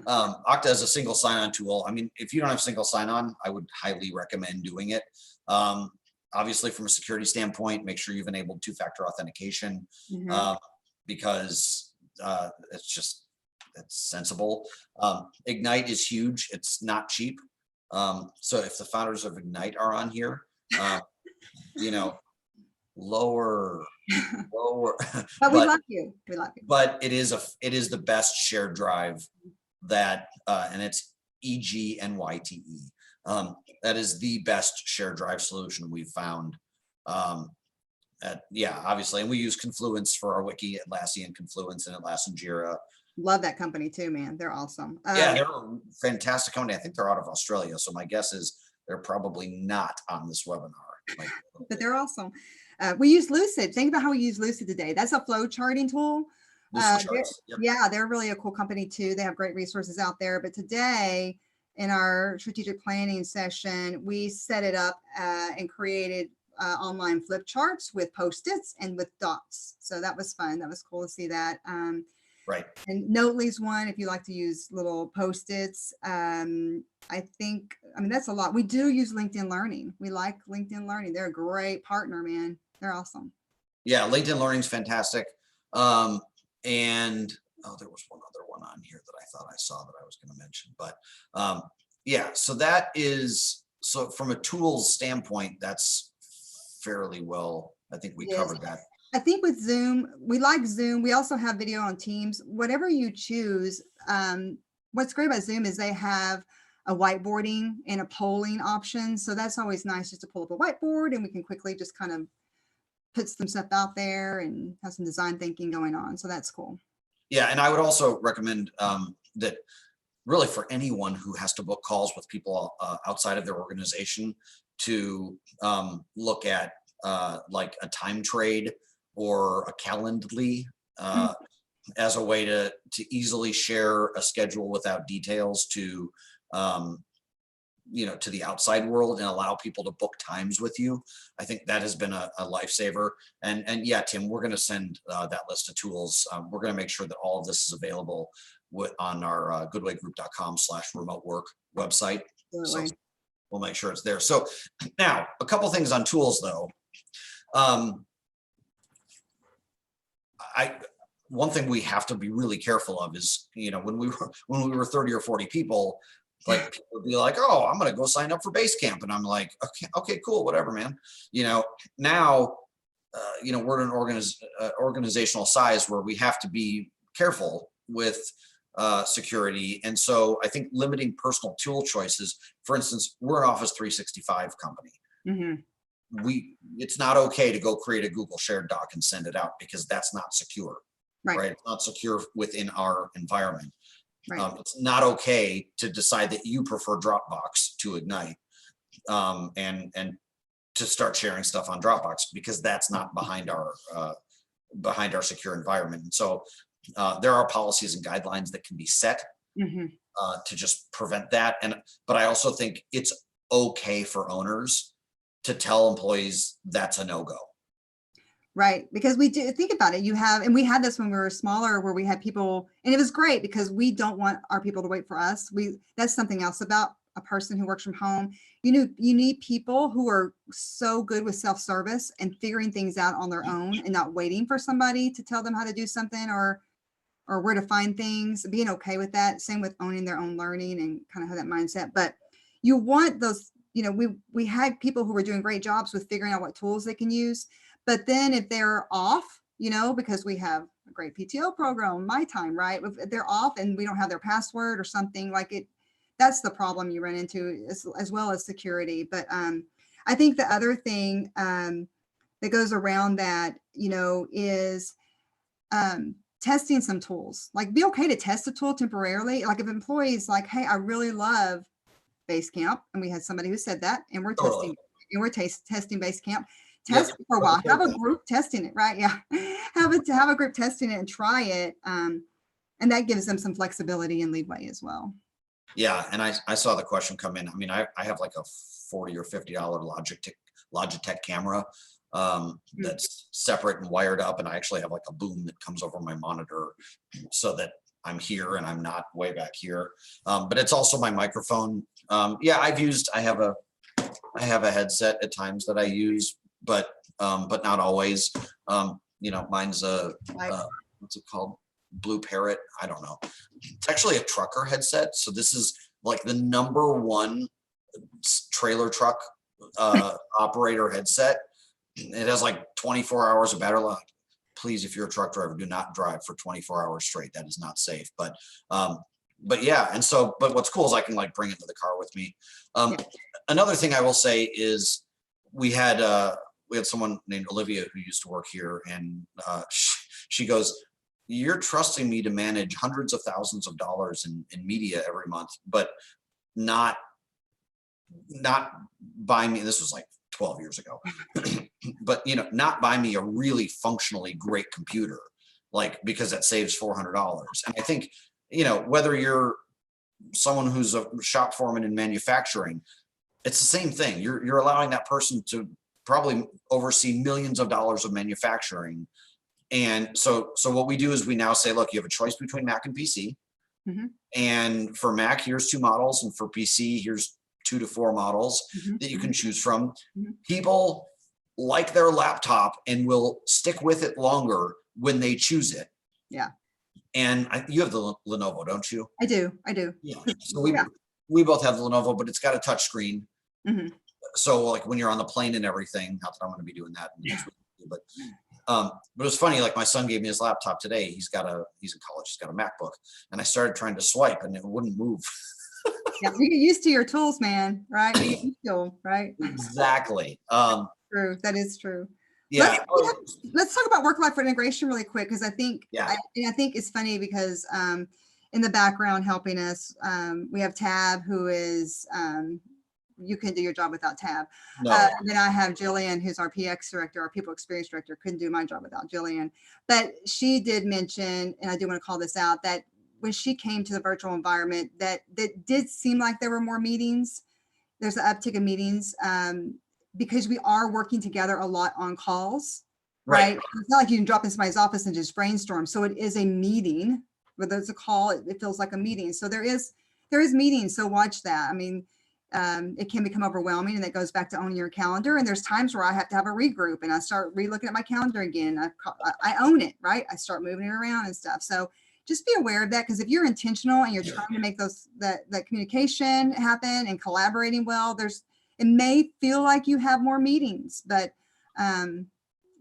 Okta is a single sign-on tool. I mean, if you don't have single sign-on, I would highly recommend doing it. Obviously, from a security standpoint, make sure you've enabled 2-factor authentication because it's sensible. Ignite is huge. It's not cheap. So if the founders of Ignite are on here, you know, lower. But we love you. We love you. But it is the best shared drive that, and it's EGNYTE. That is the best shared drive solution we've found. Yeah, obviously, and we use Confluence for our wiki, Atlassian Confluence and Atlassian Jira. Love that company too, man. They're awesome. Yeah, they're a fantastic company. I think they're out of Australia, so my guess is they're probably not on this webinar. But they're awesome. We use Lucid. Think about how we use Lucid today. That's a flow charting tool. Yep. Yeah, they're really a cool company too. They have great resources out there. But today, in our strategic planning session, we set it up and created online flip charts with Post-its and with dots. So that was fun. That was cool to see that. Right. And Notely's one, if you like to use little Post-its. I mean, that's a lot. We do use LinkedIn Learning. We like LinkedIn Learning. They're a great partner, man. They're awesome. Yeah, LinkedIn Learning is fantastic. And there was one other one on here that I thought I saw that I was going to mention, but yeah, so that is, so from a tools standpoint, that's fairly well, I think we covered that. I think with Zoom, we like Zoom. We also have video on Teams. Whatever you choose, what's great about Zoom is they have a whiteboarding and a polling option. So that's always nice just to pull up a whiteboard and we can quickly just kind of put some stuff out there and have some design thinking going on. So that's cool. Yeah, and I would also recommend that really for anyone who has to book calls with people outside of their organization to look at like a time trade or a Calendly as a way to easily share a schedule without details to to the outside world and allow people to book times with you. I think that has been a lifesaver. And yeah, Tim, we're going to send that list of tools. We're going to make sure that all of this is available on our goodwaygroup.com/remote work website. So we'll make sure it's there. So now a couple things on tools though. One thing we have to be really careful of is, when we were 30 or 40 people, like people would be like, oh, I'm going to go sign up for Basecamp. And I'm like, okay, cool, whatever, man. Now, we're at an organizational size where we have to be careful with security. And so I think limiting personal tool choices, for instance, we're an Office 365 company. Mm-hmm. It's not okay to go create a Google shared doc and send it out because that's not secure, right? It's not secure within our environment. Right. It's not okay to decide that you prefer Dropbox to Ignite and to start sharing stuff on Dropbox because that's not behind our secure environment. And so there are policies and guidelines that can be set to just prevent that. But I also think it's okay for owners to tell employees that's a no-go. Right. Because we do think about it. And we had this when we were smaller where we had people, and it was great because we don't want our people to wait for us. That's something else about a person who works from home. You need people who are so good with self-service and figuring things out on their own and not waiting for somebody to tell them how to do something or where to find things, being okay with that. Same with owning their own learning and kind of have that mindset. But you want those, we had people who were doing great jobs with figuring out what tools they can use. But then if they're off, because we have a great PTO program, my time, right? If they're off and we don't have their password or something like it, that's the problem you run into as well as security. But I think the other thing that goes around that, is testing some tools. Like be okay to test a tool temporarily. Like if employees like, hey, I really love Basecamp, and we had somebody who said that, and we're testing, testing Basecamp. Test for a while. Have a group testing it, right? Yeah, have a group testing it and try it, and that gives them some flexibility and leeway as well. Yeah, and I saw the question come in. I mean, I have like a $40 or $50 Logitech camera that's separate and wired up, and I actually have like a boom that comes over my monitor so that I'm here and I'm not way back here. But it's also my microphone. Yeah, I have a headset at times that I use, but not always. Mine's what's it called? Blue Parrot. I don't know. It's actually a trucker headset. So this is like the #1 trailer truck operator headset. It has like 24 hours of battery life. Please, if you're a truck driver, do not drive for 24 hours straight. That is not safe. But yeah. And so, but what's cool is I can like bring it to the car with me. Another thing I will say is we had someone named Olivia who used to work here, and she goes, "You're trusting me to manage hundreds of thousands of dollars in media every month, but not buy me." This was like 12 years ago, but not buy me a really functionally great computer, like because that saves $400. And I think whether you're someone who's a shop foreman in manufacturing, it's the same thing. You're allowing that person to probably oversee millions of dollars of manufacturing. And so what we do is we now say, look, you have a choice between Mac and PC. And for Mac, here's 2 models. And for PC, here's 2 to 4 models that you can choose from. People like their laptop and will stick with it longer when they choose it. Yeah. And you have the Lenovo, don't you? I do. Yeah. So we both have the Lenovo, but it's got a touch screen. So like when you're on the plane and everything, not that I'm going to be doing that next week, but But it's funny, like my son gave me his laptop today. He's in college, he's got a MacBook, and I started trying to swipe and it wouldn't move. Yeah, you get used to your tools, man, right? You get used to them, right? Exactly. True. That is true. Let's Yeah. let's talk about work-life integration really quick, because I think Yeah. I think it's funny because in the background helping us, we have Tab, who is you can do your job without Tab. No. And then I have Jillian, who's our PX director, our people experience director. Couldn't do my job without Jillian. But she did mention, and I do want to call this out, that when she came to the virtual environment, that did seem like there were more meetings. There's an uptick in meetings because we are working together a lot on calls, right? It's not like you can drop in somebody's office and just brainstorm. So it is a meeting, whether it's a call, it feels like a meeting. So there is meetings. So watch that. I mean, it can become overwhelming, and that goes back to owning your calendar. And there's times where I have to have a regroup and I start re-looking at my calendar again. I own it, right? I start moving it around and stuff. So just be aware of that, because if you're intentional and you're trying to make that communication happen and collaborating well, it may feel like you have more meetings, but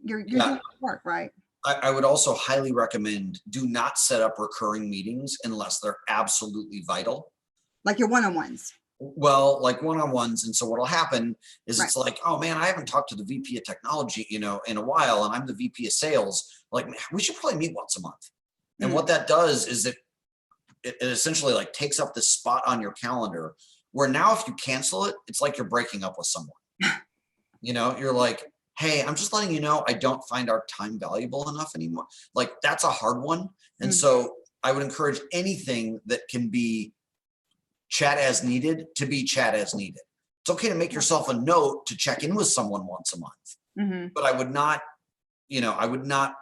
you're doing work, right? I would also highly recommend, do not set up recurring meetings unless they're absolutely vital. Like your one-on-ones. Well, like one-on-ones. And so what'll happen is it's like, oh man, I haven't talked to the VP of technology, in a while, and I'm the VP of sales. Like, man, we should probably meet once a month. And what that does is it essentially like takes up this spot on your calendar where now if you cancel it, it's like you're breaking up with someone. You're like, hey, I'm just letting you know I don't find our time valuable enough anymore. Like, that's a hard one. And so I would encourage anything that can be chat as needed to be chat as needed. It's okay to make yourself a note to check in with someone once a month, but I would not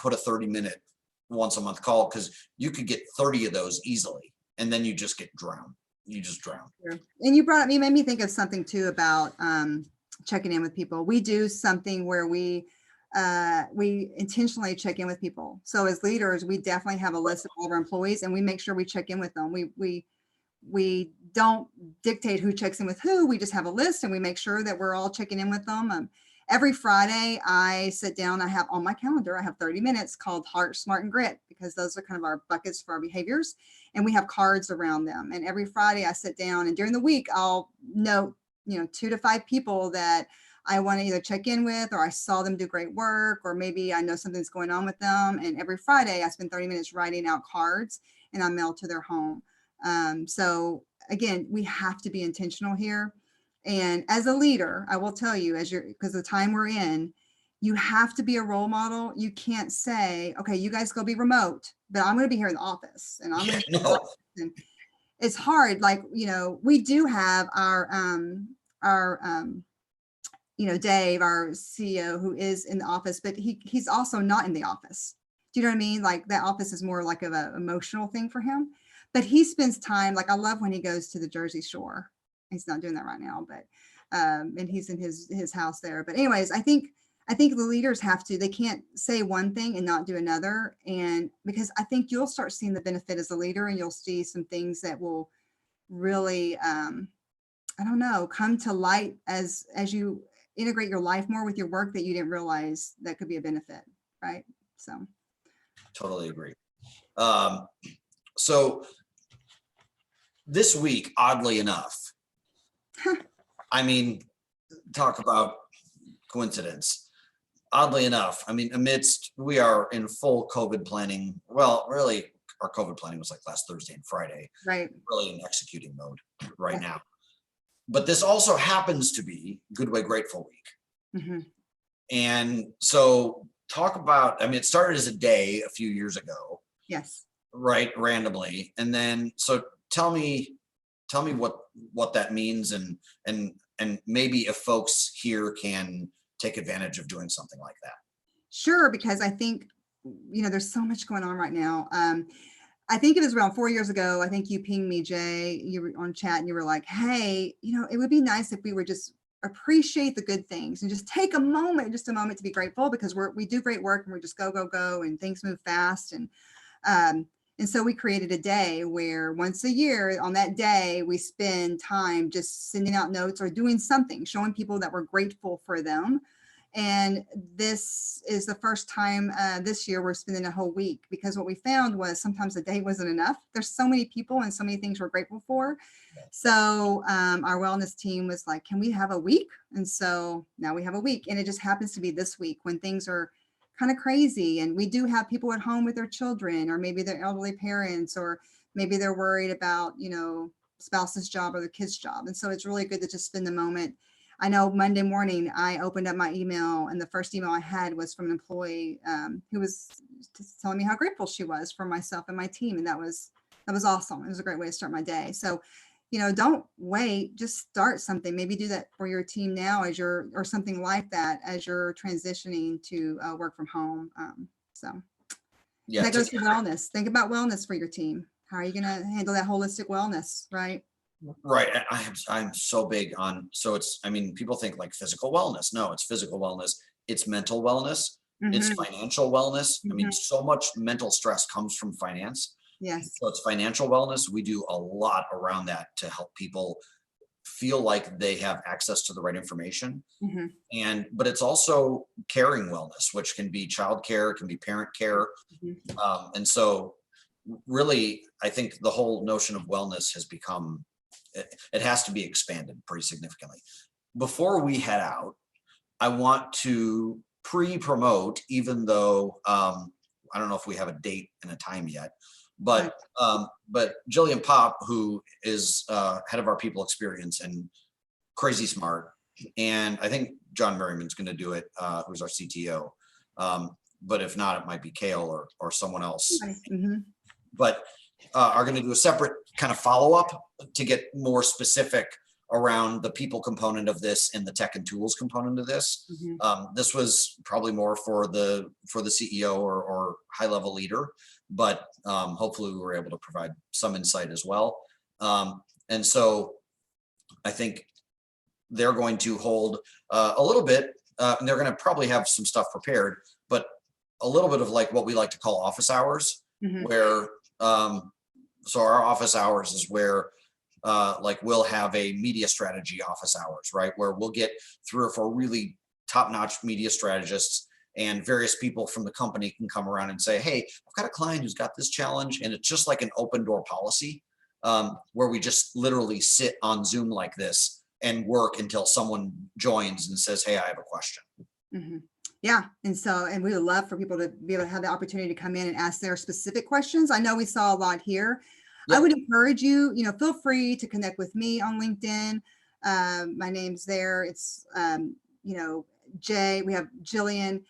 put a 30-minute once a month call, because you could get 30 of those easily, and then you just get drowned. You just drown. And you made me think of something too about checking in with people. We do something where we intentionally check in with people. So as leaders, we definitely have a list of all of our employees, and we make sure we check in with them. We don't dictate who checks in with who. We just have a list, and we make sure that we're all checking in with them. Every Friday, I sit down, I have on my calendar, I have 30 minutes called Heart, Smart, and Grit, because those are kind of our buckets for our behaviors. And we have cards around them. And every Friday I sit down, and during the week, I'll note, 2 to 5 people that I want to either check in with, or I saw them do great work, or maybe I know something's going on with them. And every Friday I spend 30 minutes writing out cards, and I mail to their home. So again, we have to be intentional here. And as a leader, I will tell you, because the time we're in, you have to be a role model. You can't say, okay, you guys go be remote, but I'm going to be here in the office, and I'm going to. No. And it's hard. Like, we do have our Dave, our CEO, who is in the office, but he's also not in the office. Do you know what I mean? Like, that office is more like of an emotional thing for him, but he spends time. Like, I love when he goes to the Jersey Shore. He's not doing that right now, but and he's in his house there. But anyways, I think the leaders they can't say one thing and not do another. And because I think you'll start seeing the benefit as a leader, and you'll see some things that will really, come to light as you integrate your life more with your work, that you didn't realize that could be a benefit. Right. So. Totally agree. So this week, oddly enough, I mean, talk about coincidence. Oddly enough, I mean, we are in full COVID planning. Well, really, our COVID planning was like last Thursday and Friday. Right. Really in executing mode right now. But this also happens to be Goodway Grateful Week. And so talk about, I mean, it started as a day a few years ago. Yes. Right, randomly. And then, so tell me what that means, and maybe if folks here can take advantage of doing something like that. Sure, because I think, there's so much going on right now. I think it was around 4 years ago. I think you pinged me, Jay, you were on chat, and you were like, hey, it would be nice if we would just appreciate the good things and just take a moment to be grateful, because we do great work, and we just go, and things move fast. And so we created a day where once a year on that day, we spend time just sending out notes or doing something, showing people that we're grateful for them. And this is the first time this year we're spending a whole week, because what we found was sometimes a day wasn't enough. There's so many people and so many things we're grateful for. So our wellness team was like, can we have a week? And so now we have a week, and it just happens to be this week when things are kind of crazy. And we do have people at home with their children, or maybe their elderly parents, or maybe they're worried about, spouse's job or the kid's job. And so it's really good to just spend the moment. I know Monday morning I opened up my email, and the first email I had was from an employee who was just telling me how grateful she was for myself and my team. And that was awesome. It was a great way to start my day. So, don't wait, just start something. Maybe do that for your team now or something like that as you're transitioning to work from home. Yeah, that goes to wellness. Think about wellness for your team. How are you going to handle that holistic wellness, right? right. I'm so big on, people think like physical wellness. No, it's physical wellness. It's mental wellness. It's financial wellness. So much mental stress comes from finance. Yes. So it's financial wellness. We do a lot around that to help people feel like they have access to the right information. But it's also caring wellness, which can be childcare, it can be parent care. And so really, I think the whole notion of wellness has become, it has to be expanded pretty significantly. Before we head out, I want to pre-promote, even though I don't know if we have a date and a time yet, but Jillian Pop, who is head of our people experience and crazy smart, and I think John Merriman's going to do it, who's our CTO. But if not, it might be Kale or someone else. But are going to do a separate kind of follow-up to get more specific around the people component of this and the tech and tools component of this. This was probably more for the CEO or high level leader, but hopefully we were able to provide some insight as well. And so I think they're going to hold a little bit, and they're going to probably have some stuff prepared, but a little bit of like what we like to call office hours, where so our office hours is where like we'll have a media strategy office hours, right? Where we'll get 3 or 4 really top-notch media strategists, and various people from the company can come around and say, hey, I've got a client who's got this challenge. And it's just like an open door policy where we just literally sit on Zoom like this and work until someone joins and says, hey, I have a question. Yeah. And we would love for people to be able to have the opportunity to come in and ask their specific questions. I know we saw a lot here. Yep. I would encourage you, feel free to connect with me on LinkedIn. My name's there. It's, Jay, we have Jillian.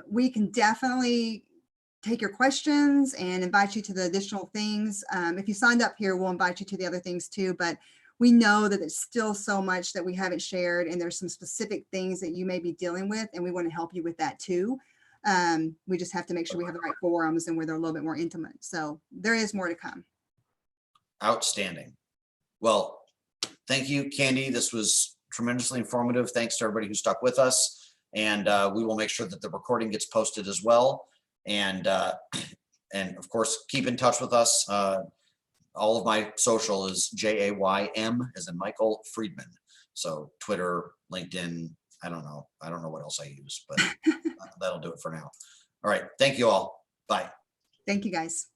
We can definitely take your questions and invite you to the additional things. If you signed up here, we'll invite you to the other things too, but we know that there's still so much that we haven't shared, and there's some specific things that you may be dealing with, and we want to help you with that too. We just have to make sure we have the right forums and where they're a little bit more intimate. So there is more to come. Outstanding. Well, thank you, Kandi. This was tremendously informative. Thanks to everybody who stuck with us. And we will make sure that the recording gets posted as well. And of course, keep in touch with us. All of my social is JAYM as in Michael Friedman. So Twitter, LinkedIn, I don't know what else I use, but that'll do it for now. All right. Thank you all. Bye. Thank you guys.